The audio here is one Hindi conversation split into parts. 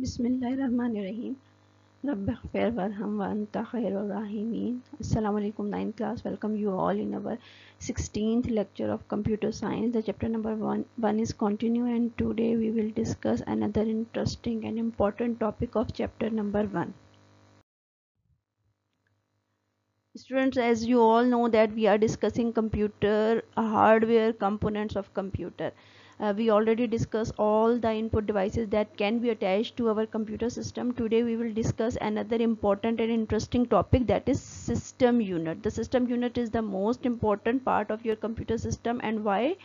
बिस्मिल्लाहिर्रहमानिर्रहीम रब्बिग़फिर वरहम वअंता खैरुर राहिमीन। अस्सलाम वालेकुम 9th class, welcome you all in our 16th lecture of computer science. The chapter number 1 is continue, and today we will discuss another interesting and important topic of chapter number 1. Students, as you all know that we are discussing computer hardware components of computer. We already discussed all the input devices that can be attached to our computer system. Today we will discuss another important and interesting topic, that is system unit. The system unit is the most important part of your computer system. And why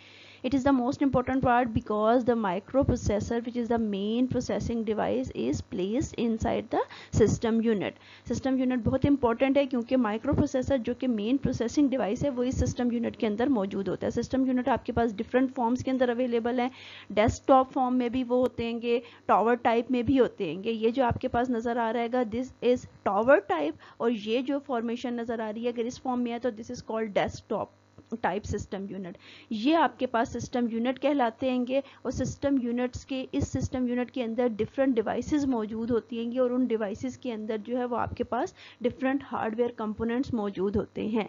it is the most important part? Because the microprocessor, which is the main processing device, is placed inside the system unit. System unit बहुत important है क्योंकि microprocessor जो कि main processing device है वो इस system unit के अंदर मौजूद होता है. system unit आपके पास different forms के अंदर available है. desktop form में भी वो होते हैं, tower type में भी होते हैं. ये जो आपके पास नज़र आ रहा है this is tower type, और ये जो formation नज़र आ रही है अगर इस form में है तो this is called desktop type system unit. ये आपके पास सिस्टम यूनिट कहलाते हैं. और सिस्टम यूनिट्स के इस सिस्टम यूनिट के अंदर डिफरेंट डिवाइसेस मौजूद होती हैं और उन डिवाइसेस के अंदर जो है वो आपके पास डिफरेंट हार्डवेयर कंपोनेंट्स मौजूद होते हैं.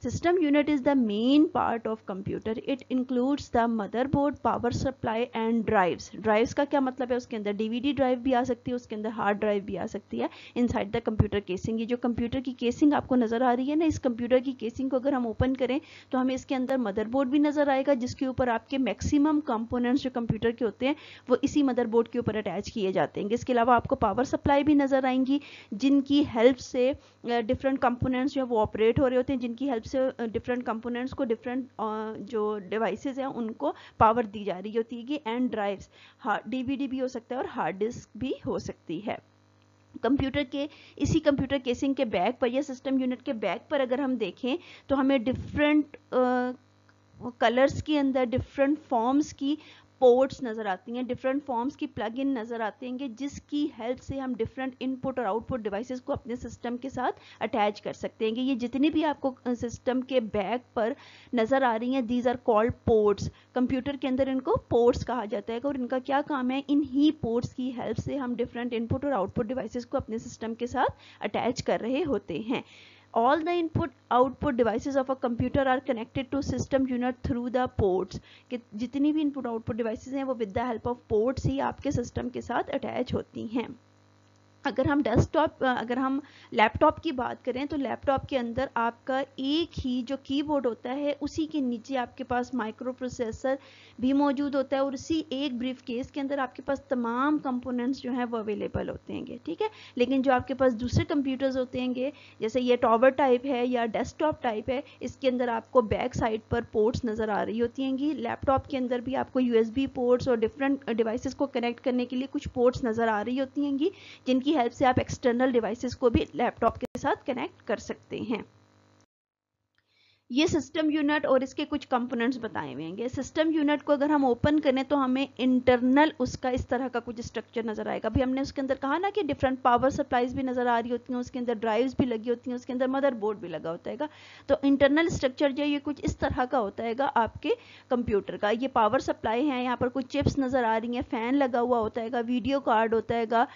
System unit is the main part of computer. It includes the motherboard, power supply and drives. Drives का क्या मतलब है? उसके अंदर डीवीडी ड्राइव भी आ सकती है, उसके अंदर हार्ड ड्राइव भी आ सकती है इनसाइड द कंप्यूटर केसिंग. ये जो कंप्यूटर की केसिंग आपको नजर आ रही है ना, इस कंप्यूटर की केसिंग को अगर हम ओपन करें तो हमें इसके अंदर मदरबोर्ड भी नजर आएगा जिसके ऊपर आपके मैक्सिमम कंपोनेंट्स जो कंप्यूटर के होते हैं वो इसी मदरबोर्ड के ऊपर अटैच किए जाते हैं. इसके अलावा आपको पावर सप्लाई भी नजर आएंगी जिनकी हेल्प से डिफरेंट कंपोनेंट्स जो है वो ऑपरेट हो रहे होते हैं, जिनकी हेल्प से डिफरेंट कंपोनेंट्स को डिफरेंट जो डिवाइसेस हैं उनको पावर दी जा रही होती है. एंड ड्राइव्स, डीवीडी भी हो सकता है और हार्ड डिस्क भी हो सकती है. कंप्यूटर के इसी कंप्यूटर केसिंग के बैक पर या सिस्टम यूनिट के बैक पर अगर हम देखें तो हमें डिफरेंट कलर्स के अंदर डिफरेंट फॉर्म्स की पोर्ट्स नज़र आती हैं, डिफरेंट फॉर्म्स की प्लग इन नज़र आते हैं जिसकी हेल्प से हम डिफरेंट इनपुट और आउटपुट डिवाइसेस को अपने सिस्टम के साथ अटैच कर सकते हैं. ये जितनी भी आपको सिस्टम के बैक पर नज़र आ रही हैं these are called ports. Computer के अंदर इनको पोर्ट्स कहा जाता है और इनका क्या काम है? इन ही पोर्ट्स की हेल्प से हम डिफरेंट इनपुट और आउटपुट डिवाइसेस को अपने सिस्टम के साथ अटैच कर रहे होते हैं. All the input output devices of a computer are connected to system unit through the ports. कि जितनी भी input output devices हैं वो with the help of ports ही आपके सिस्टम के साथ अटैच होती हैं. अगर हम लैपटॉप की बात करें तो लैपटॉप के अंदर आपका एक ही जो कीबोर्ड होता है उसी के नीचे आपके पास माइक्रो प्रोसेसर भी मौजूद होता है और उसी एक ब्रीफ केस के अंदर आपके पास तमाम कंपोनेंट्स जो हैं वो अवेलेबल होते हैं. ठीक है, लेकिन जो आपके पास दूसरे कंप्यूटर्स होते हैं जैसे ये टॉवर टाइप है या डेस्कटॉप टाइप है, इसके अंदर आपको बैक साइड पर पोर्ट्स नज़र आ रही होती हैं. लैपटॉप के अंदर भी आपको यूएसबी पोर्ट्स और डिफरेंट डिवाइसेस को कनेक्ट करने के लिए कुछ पोर्ट्स नज़र आ रही होती हैं जिनकी हेल्प से आप एक्सटर्नल डिवाइसेस को भी लैपटॉप के साथ कनेक्ट कर सकते हैं. ये सिस्टम यूनिट और इसके कुछ कंपोनेंट्स बताए हुए हैं. सिस्टम यूनिट को अगर हम ओपन करें तो हमें इंटरनल उसका इस तरह का कुछ स्ट्रक्चर नजर आएगा. अभी हमने उसके अंदर कहा ना कि डिफरेंट पावर सप्लाईज भी नजर आ रही होती हैं, उसके अंदर ड्राइव्स भी लगी होती हैं, उसके अंदर मदरबोर्ड भी लगा होता है. तो इंटरनल स्ट्रक्चर जो ये कुछ इस तरह का होता है आपके कंप्यूटर का. ये पावर सप्लाई है, यहाँ पर कुछ चिप्स नजर आ रही हैं, फैन लगा हुआ होता है, वीडियो कार्ड होता है,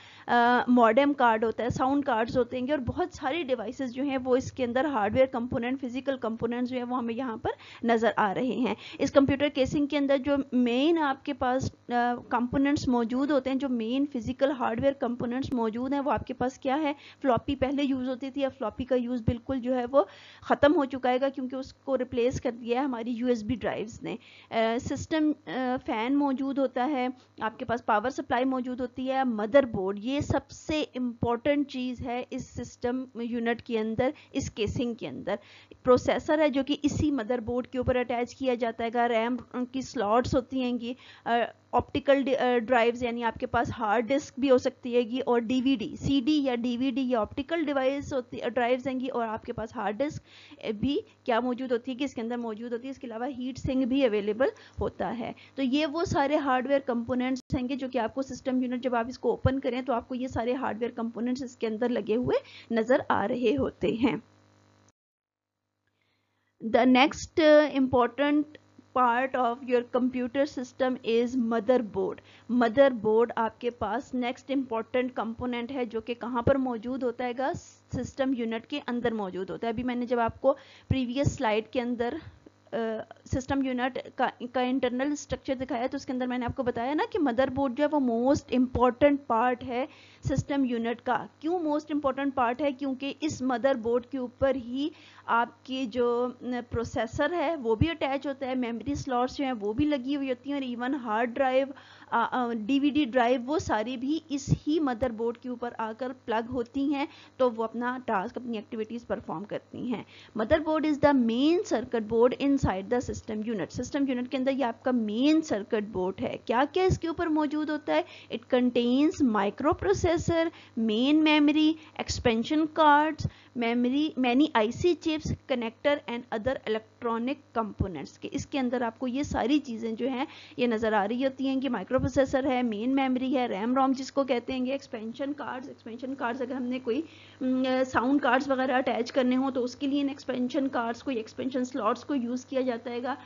मॉडेम कार्ड होता है, साउंड कार्ड्स होते हैं और बहुत सारी डिवाइसेस जो हैं वो इसके अंदर हार्डवेयर कंपोनेंट, फिजिकल कंपोनेंट जो है वो हमें यहाँ पर नजर आ रहे हैं. इस कंप्यूटर केसिंग के अंदर जो मेन आपके पास कंपोनेंट्स मौजूद होते हैं, जो मेन फिजिकल हार्डवेयर कंपोनेंट्स मौजूद हैं वो आपके पास क्या है? फ्लॉपी पहले यूज होती थी, अब फ्लॉपी का यूज बिल्कुल जो है वो खत्म हो चुका है क्योंकि उसको रिप्लेस कर दिया है हमारी यूएसबी ड्राइव्स ने. सिस्टम फैन मौजूद होता है, आपके पास पावर सप्लाई मौजूद होती है, मदरबोर्ड. ये सबसे इंपॉर्टेंट चीज है इस सिस्टम यूनिट के अंदर, इस केसिंग के अंदर. प्रोसेसर है जो कि इसी मदरबोर्ड के ऊपर अटैच किया जाता है. रैम की स्लॉट्स होती हैं, ऑप्टिकल ड्राइव्स यानी आपके पास हार्ड डिस्क भी हो सकती है और डीवीडी, सीडी या डीवीडी या ऑप्टिकल डिवाइस होती ड्राइव्स हैं और आपके पास हार्ड डिस्क भी क्या मौजूद होती है कि इसके अंदर मौजूद होती है. इसके अलावा हीट सिंक भी अवेलेबल होता है. तो ये वो सारे हार्डवेयर कंपोनेंट्स हैं जो कि आपको सिस्टम यूनिट जब आप इसको ओपन करें तो आपको ये सारे हार्डवेयर कंपोनेंट्स इसके अंदर लगे हुए नजर आ रहे होते हैं. The next important part of your computer system is motherboard. Motherboard आपके पास नेक्स्ट इंपॉर्टेंट कंपोनेंट है जो कि कहाँ पर मौजूद होता है, सिस्टम यूनिट के अंदर मौजूद होता है। अभी मैंने जब आपको प्रीवियस स्लाइड के अंदर सिस्टम यूनिट का इंटरनल स्ट्रक्चर दिखाया तो उसके अंदर मैंने आपको बताया ना कि मदरबोर्ड जो है वो मोस्ट इंपॉर्टेंट पार्ट है सिस्टम यूनिट का। क्यों मोस्ट इंपॉर्टेंट पार्ट है? क्योंकि इस मदरबोर्ड के ऊपर ही आपकी जो प्रोसेसर है वो भी अटैच होता है, मेमोरी स्लॉट्स जो हैं वो भी लगी हुई होती हैं, और even hard drive, DVD drive, वो सारी भी इस ही मदरबोर्ड के ऊपर आकर प्लग होती हैं, तो वो अपना टास्क, अपनी एक्टिविटीज परफॉर्म करती हैं। Motherboard is the main circuit board inside the system unit. System unit के अंदर ये आपका मेन सर्किट बोर्ड है। क्या क्या इसके ऊपर मौजूद होता है? It contains micro processor, main memory, expansion cards, memory, many IC chips, connector and other electronic components के। इसके अंदर आपको ये सारी चीजें जो हैं ये नजर आ रही होती हैं कि माइक्रो प्रोसेसर है, मेन मेमोरी है, रैम रोम जिसको कहते हैं, एक्सपेंशन कार्ड्स अगर हमने कोई साउंड कार्ड्स वगैरह अटैच करने हो तो उसके लिए इन एक्सपेंशन कार्ड्स को, एक्सपेंशन स्लॉट्स को यूज किया जाता है।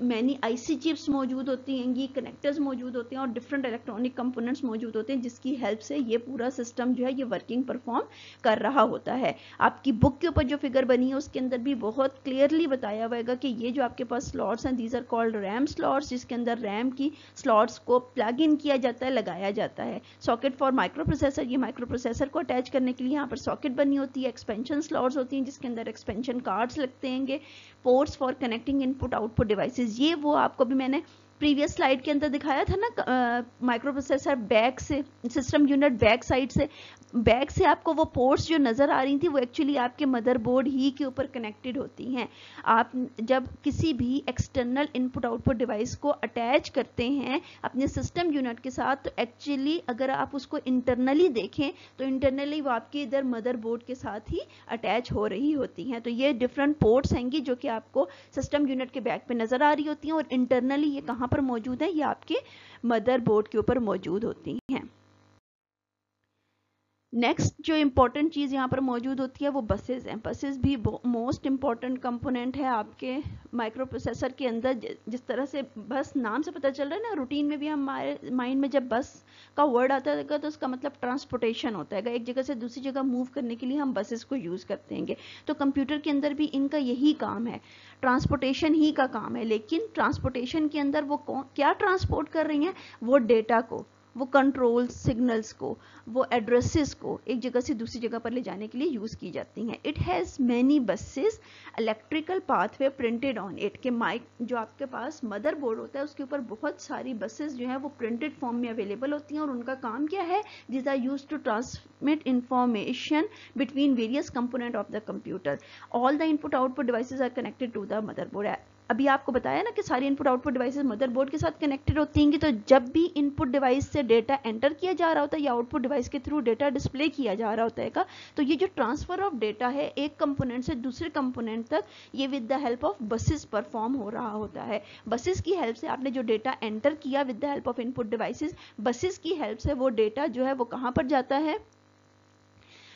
मैनी आईसी चिप्स मौजूद होती हैं, कनेक्टर्स मौजूद होते हैं और डिफरेंट इलेक्ट्रॉनिक कंपोनेंट्स मौजूद होते हैं जिसकी हेल्प से ये पूरा सिस्टम जो है ये वर्किंग परफॉर्म कर रहा होता है। आपकी बुक के ऊपर जो फिगर बनी है उसके अंदर भी बहुत क्लियरली बताया हुआ है कि ये जो आपके पास स्लॉट्स हैं, these are called RAM slots, जिसके अंदर रैम की स्लॉट्स को प्लग इन किया जाता है, लगाया जाता है। सॉकेट फॉर माइक्रो प्रोसेसर, ये माइक्रो प्रोसेसर को अटैच करने के लिए यहाँ पर सॉकेट बनी होती है। एक्सपेंशन स्लॉट्स होती हैं जिसके अंदर एक्सपेंशन कार्ड्स लगते हैं। Ports for connecting input output devices, ये वो आपको भी मैंने प्रीवियस स्लाइड के अंदर दिखाया था ना, माइक्रो प्रोसेसर बैक से, सिस्टम यूनिट बैक से आपको वो पोर्ट्स जो नजर आ रही थी वो एक्चुअली आपके मदरबोर्ड ही के ऊपर कनेक्टेड होती हैं। आप जब किसी भी एक्सटर्नल इनपुट आउटपुट डिवाइस को अटैच करते हैं अपने सिस्टम यूनिट के साथ, तो एक्चुअली अगर आप उसको इंटरनली देखें तो इंटरनली वो आपके इधर मदरबोर्ड के साथ ही अटैच हो रही होती हैं। तो ये डिफरेंट पोर्ट्स हैंगी जो कि आपको सिस्टम यूनिट के बैक पे नजर आ रही होती हैं, और इंटरनली ये कहाँ पर मौजूद है? ये आपके मदरबोर्ड के ऊपर मौजूद होती हैं। नेक्स्ट जो इंपॉर्टेंट चीज यहाँ पर मौजूद होती है वो बसेस हैं। बसेस भी मोस्ट इंपॉर्टेंट कंपोनेंट है आपके माइक्रो प्रोसेसर के अंदर। जिस तरह से बस नाम से पता चल रहा है ना, रूटीन में भी हमारे माइंड में जब बस का वर्ड आता है तो उसका मतलब ट्रांसपोर्टेशन होता है, एक जगह से दूसरी जगह मूव करने के लिए हम बसेस को यूज करते हैं। तो कंप्यूटर के अंदर भी इनका यही काम है, ट्रांसपोर्टेशन ही का काम है। लेकिन ट्रांसपोर्टेशन के अंदर वो क्या ट्रांसपोर्ट कर रही हैं? वो डेटा को, वो कंट्रोल सिग्नल्स को, वो एड्रेसेस को एक जगह से दूसरी जगह पर ले जाने के लिए यूज की जाती हैं। It has many buses, electrical pathway printed on it, के माइक जो आपके पास मदरबोर्ड होता है उसके ऊपर बहुत सारी बसेस जो है वो प्रिंटेड फॉर्म में अवेलेबल होती हैं, और उनका काम क्या है? This are used to transmit information between various component of the computer. All the input output devices are connected to the motherboard. अभी आपको बताया ना कि सारी इनपुट आउटपुट डिवाइसेस मदरबोर्ड के साथ कनेक्टेड होती हैं। तो जब भी इनपुट डिवाइस से डेटा एंटर किया जा रहा होता है या आउटपुट डिवाइस के थ्रू डेटा डिस्प्ले किया जा रहा होता है तो ये जो ट्रांसफर ऑफ डेटा है एक कंपोनेंट से दूसरे कंपोनेंट तक, ये with the help of buses perform हो रहा होता है। बसेस की हेल्प से आपने जो डेटा एंटर किया with the help of input devices, buses की हेल्प से वो डेटा जो है वो कहाँ पर जाता है?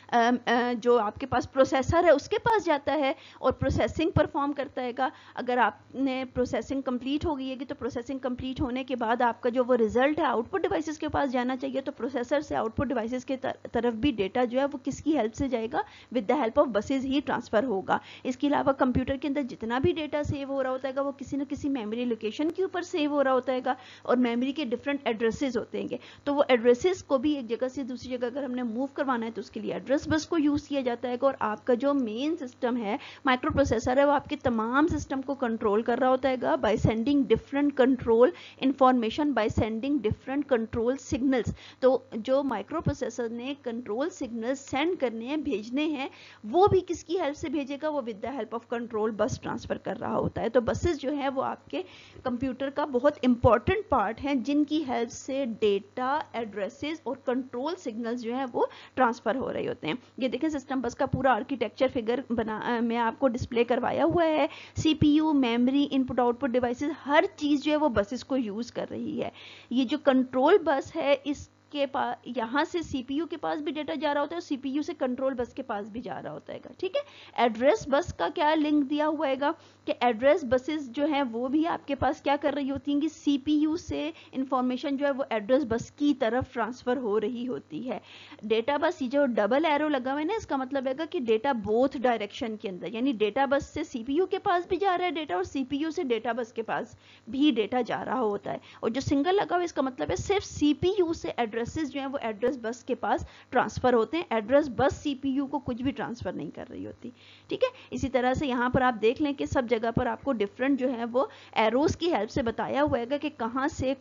जो आपके पास प्रोसेसर है उसके पास जाता है और प्रोसेसिंग परफॉर्म करता है। अगर आपने प्रोसेसिंग कंप्लीट हो गई है तो प्रोसेसिंग कंप्लीट होने के बाद आपका जो वो रिजल्ट है आउटपुट डिवाइसेस के पास जाना चाहिए। तो प्रोसेसर से आउटपुट डिवाइसेस के तरफ भी डेटा जो है वो किसकी हेल्प से जाएगा? With the help of buses he transfer होगा। इसके अलावा कंप्यूटर के अंदर जितना भी डेटा सेव हो रहा होता है वो किसी न किसी मेमोरी लोकेशन के ऊपर सेव हो रहा होता है, और मेमोरी के डिफरेंट एड्रेसेस होते हैं। तो वो एड्रेसेस को भी एक जगह से दूसरी जगह अगर हमने मूव करवाना है तो उसके लिए एड्रेस बस को यूज किया जाता है। और आपका जो मेन सिस्टम है, माइक्रो प्रोसेसर है, वो आपके तमाम सिस्टम को कंट्रोल कर रहा होता है by sending different control information, by sending different control signals. तो जो माइक्रो प्रोसेसर ने कंट्रोल सिग्नल्स सेंड करने हैं, भेजने हैं, वो भी किसकी हेल्प से भेजेगा? वो with the help of control bus transfer कर रहा होता है। तो बसेस जो है वो आपके कंप्यूटर का बहुत इंपॉर्टेंट पार्ट है जिनकी हेल्प से डेटा, एड्रेसेस और कंट्रोल सिग्नल्स जो है वो ट्रांसफर हो रहे होते हैं। ये देखें सिस्टम बस का पूरा आर्किटेक्चर फिगर बना मैं आपको डिस्प्ले करवाया हुआ है। CPU, memory, input output devices, हर चीज जो है वो बसेस को यूज कर रही है। ये जो कंट्रोल बस है इस के पास, यहाँ से CPU के पास भी डेटा जा रहा होता है और CPU से कंट्रोल बस के पास भी जा रहा होता है, ठीक है। एड्रेस बस का क्या लिंक दिया हुआ है कि एड्रेस बसेस जो है वो भी आपके पास क्या कर रही होती हैं कि CPU से इंफॉर्मेशन जो है वो एड्रेस बस की तरफ ट्रांसफर हो रही होती है। डेटा बस, ये जो डबल एरो लगा हुआ है ना, इसका मतलब है कि डेटा बोथ डायरेक्शन के अंदर, यानी डेटा बस से CPU के पास भी जा रहा है डेटा और CPU से डेटा बस के पास भी डेटा जा रहा होता है। और जो सिंगल लगा हुआ है इसका मतलब है सिर्फ CPU से एड्रेसेस जो है वो एड्रेस बस के पास ट्रांसफर होते हैं, एड्रेस बस CPU को कुछ भी ट्रांसफर नहीं कर रही होती, ठीक है। इसी तरह से यहाँ पर आप देख लें कि सब जगह पर आपको डिफरेंट जो है वो एरोस की हेल्प से बताया हुआ है कि कहाँ से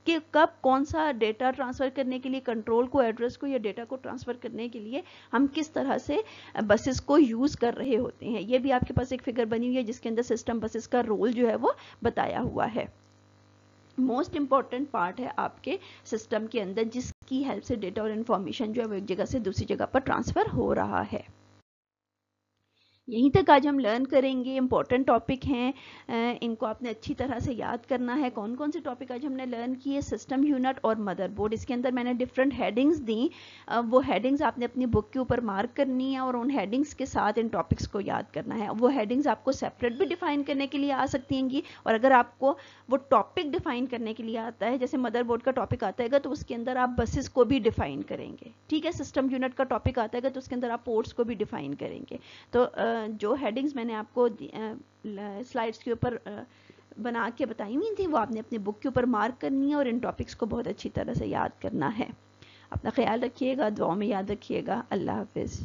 कि कब कौन सा डेटा ट्रांसफर करने के लिए, कंट्रोल को, एड्रेस को या डेटा को ट्रांसफर करने के लिए हम किस तरह से बसेस को यूज कर रहे होते हैं। ये भी आपके पास एक फिगर बनी हुई है जिसके अंदर सिस्टम बसेस का रोल जो है वो बताया हुआ है। मोस्ट इंपॉर्टेंट पार्ट है आपके सिस्टम के अंदर जिसकी हेल्प से डेटा और इंफॉर्मेशन जो है वो एक जगह से दूसरी जगह पर ट्रांसफर हो रहा है। यहीं तक आज हम लर्न करेंगे, इंपॉर्टेंट टॉपिक हैं, इनको आपने अच्छी तरह से याद करना है। कौन कौन से टॉपिक आज हमने लर्न किए? सिस्टम यूनिट और मदरबोर्ड। इसके अंदर मैंने डिफरेंट हेडिंग्स दी, वो हेडिंग्स आपने अपनी बुक के ऊपर मार्क करनी है और उन हेडिंग्स के साथ इन टॉपिक्स को याद करना है। वो हेडिंग्स आपको सेपरेट भी डिफाइन करने के लिए आ सकती हैं, और अगर आपको वो टॉपिक डिफाइन करने के लिए आता है, जैसे मदरबोर्ड का टॉपिक आता है तो उसके अंदर आप बसेस को भी डिफाइन करेंगे, ठीक है। सिस्टम यूनिट का टॉपिक आता है तो उसके अंदर आप पोर्ट्स को भी डिफाइन करेंगे। तो जो हेडिंग्स मैंने आपको स्लाइड्स के ऊपर बना के बताई हुई थी वो आपने अपनी बुक के ऊपर मार्क करनी है और इन टॉपिक्स को बहुत अच्छी तरह से याद करना है। अपना ख्याल रखिएगा, दुआ में याद रखिएगा। अल्लाह हाफिज़।